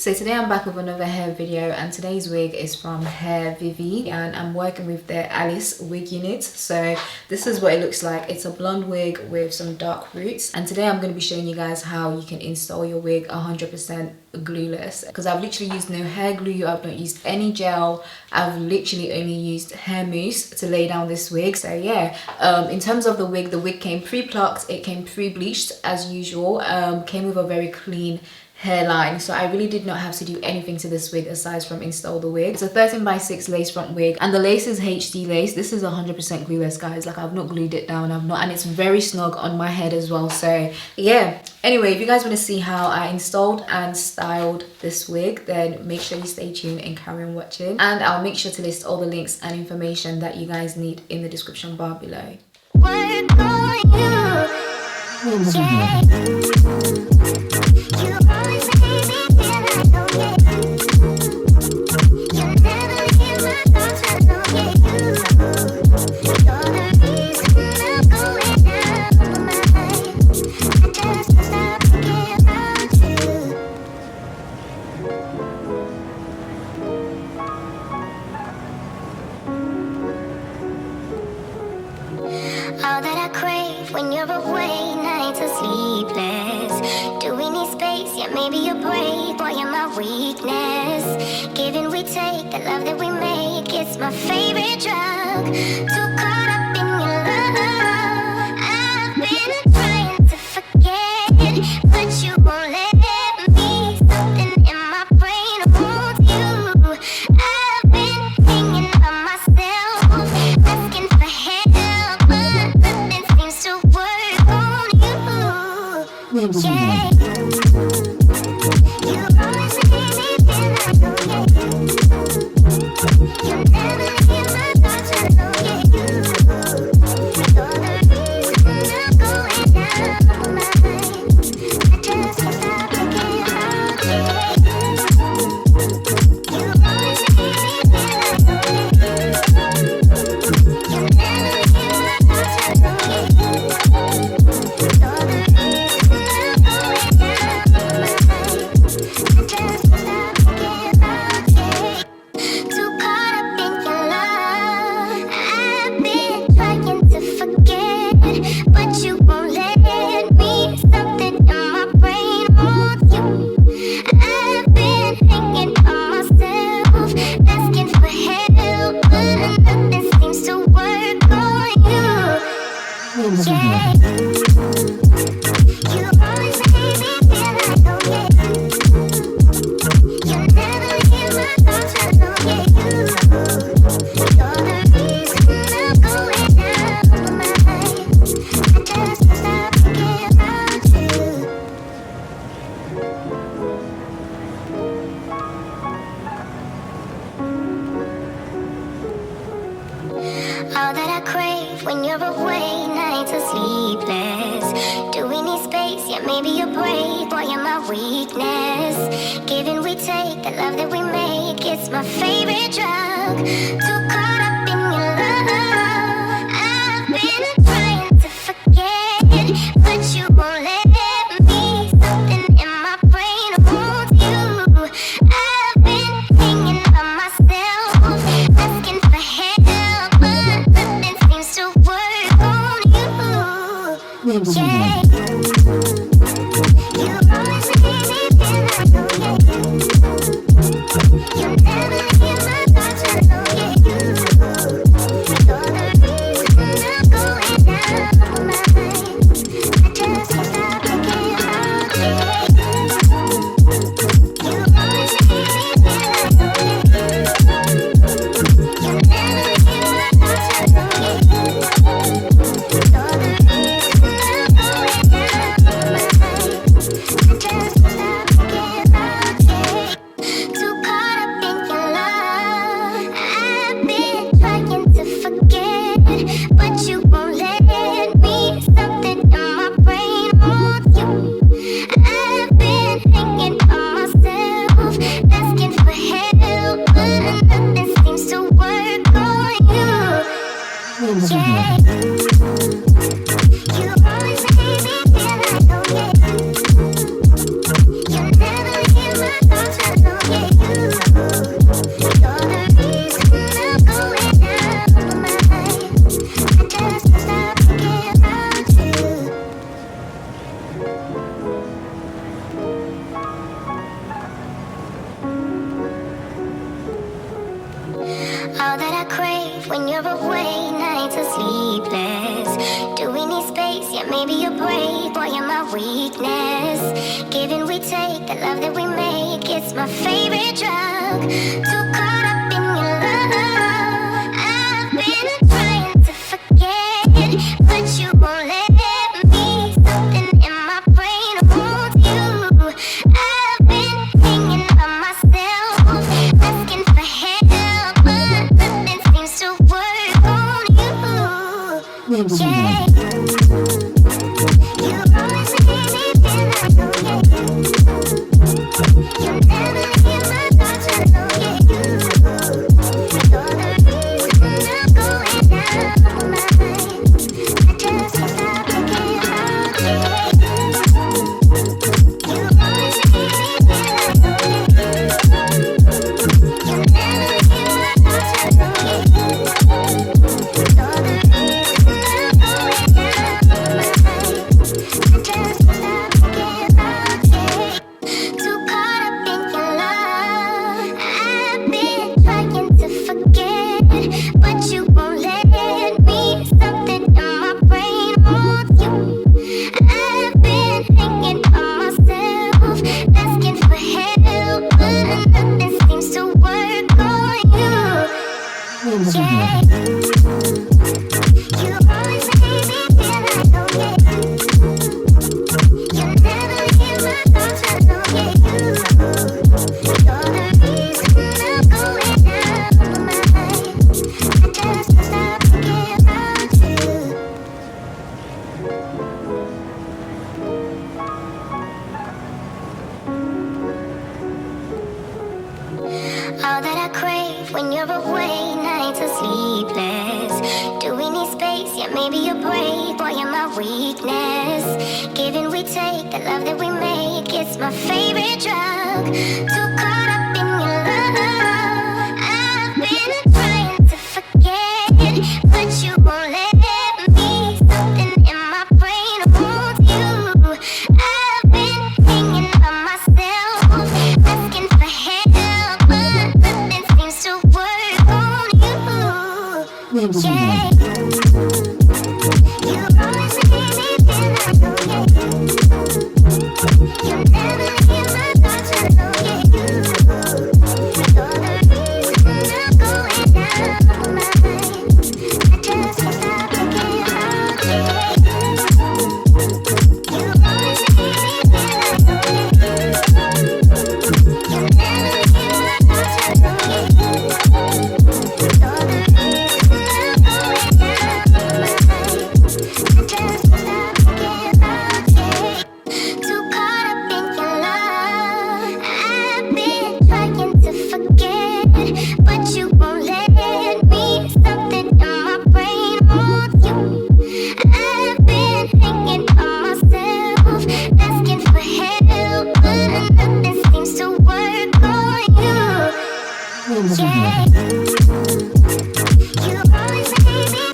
So today I'm back with another hair video, and today's wig is from Hairvivi, and I'm working with their Alice wig unit. So this is what it looks like. It's a blonde wig with some dark roots, and today I'm going to be showing you guys how you can install your wig 100% glueless, because I've literally used no hair glue, I've not used any gel, I've literally only used hair mousse to lay down this wig. So yeah, in terms of the wig came pre-plucked, it came pre-bleached as usual, came with a very clean hairline, so I really did not have to do anything to this wig aside from install the wig. It's a 13x6 lace front wig, and the lace is HD lace. This is 100% glueless, guys. Like, I've not glued it down, and it's very snug on my head as well. So yeah, anyway, if you guys want to see how I installed and styled this wig, then make sure you stay tuned and carry on watching, and I'll make sure to list all the links and information that you guys need in the description bar below. Work on you, yeah. You always make me feel like, oh yeah. You never leave my thoughts alone, yeah. You're the reason I'm going out of my mind. I just can't stop thinking about you. All that I crave when you're away, nights are sleepless. Do we need space? Yeah, maybe a break. Boy, you're my weakness. Give and we take, the love that we make, it's my favorite drug. Too caught up in your love. I've been trying to forget, but you won't let me. Something in my brain wants you. I've been hanging by myself, asking for help, but nothing seems to work on you. Yeah. You always make me feel like, oh yeah. You never leave my thoughts alone, yeah. You're the reason I'm going out of my mind. I just can't stop thinking about you. You always make me feel like, oh yeah. You never leave my thoughts alone, yeah. You're the reason I'm going out of my mind. I just can't stop thinking about you. Too caught up in your love. I've been trying to forget, but you won't let me. Something in my brain wants you. I've been hanging on myself, asking for help, but nothing seems to work on you. Yeah. You always make me feel like, oh yeah. You never leave my thoughts alone, yeah. You're the reason I'm going out of my mind. I just can't stop thinking about you. All that I crave when you're away, nights are sleepless. Do we need space? Yeah, maybe a break. Boy, you're my weakness. Give and we take, the love that we make, it's my favorite drug. Too caught up in your love. I've been trying to forget, but you won't let me. Something in my brain wants you. I've been hanging by myself, asking for help, but nothing seems to work on you. Yeah. You always make me feel like, oh yeah. You never leave my thoughts alone, yeah. All that I crave when you're away, nights are sleepless. Do we need space? Yeah, maybe you're brave, boy, you're my weakness. Give and we take, the love that we make, it's my favorite drug. Too caught up in your love. I've been trying to forget, but you won't let me. Something in my brain wants you. I've been hanging by myself, asking for help, but nothing seems to work on you. Yeah. You always make me feel like, oh yeah. You never leave my thoughts alone, yeah. You're the reason I'm going down my mind. I just can't stop thinking about you. You always make me feel like, oh yeah. You never leave my thoughts alone, yeah. You're the reason I'm going down my mind. I just can't stop thinking about you. Too caught up in your love. I've been trying to forget, but you won't let me. Something in my brain wants you. I've been hanging on myself, asking for help, but nothing seems to work on you. Yeah. You always make me feel like, oh yeah. You never leave my thoughts alone, yeah. You're the reason I'm going down my mind. I just can't stop thinking about you. All that I crave when you're away, nights are sleepless. Do we need space? Yeah, maybe you're brave, boy, you're my weakness. Give and we take, the love that we make, it's my favorite drug. Too caught up in your love. I've been trying to forget, but you won't let me. Something in my brain wants you. I've been hanging by myself, asking for help, but nothing seems to work on you. Yeah. You always make me feel like, oh yeah. You never leave my thoughts alone, yeah. You're the reason I'm going down my mind. I just can't stop thinking about you. You always make me feel like, oh yeah. You never leave my thoughts alone, yeah. You're the reason I'm going down my mind. I just can't stop thinking about you. Too caught up in your love. I've been trying to forget, but you won't let me. Something in my brain wants you. I've been hanging on myself, asking for help, but nothing seems to work on you. Yeah. You always make me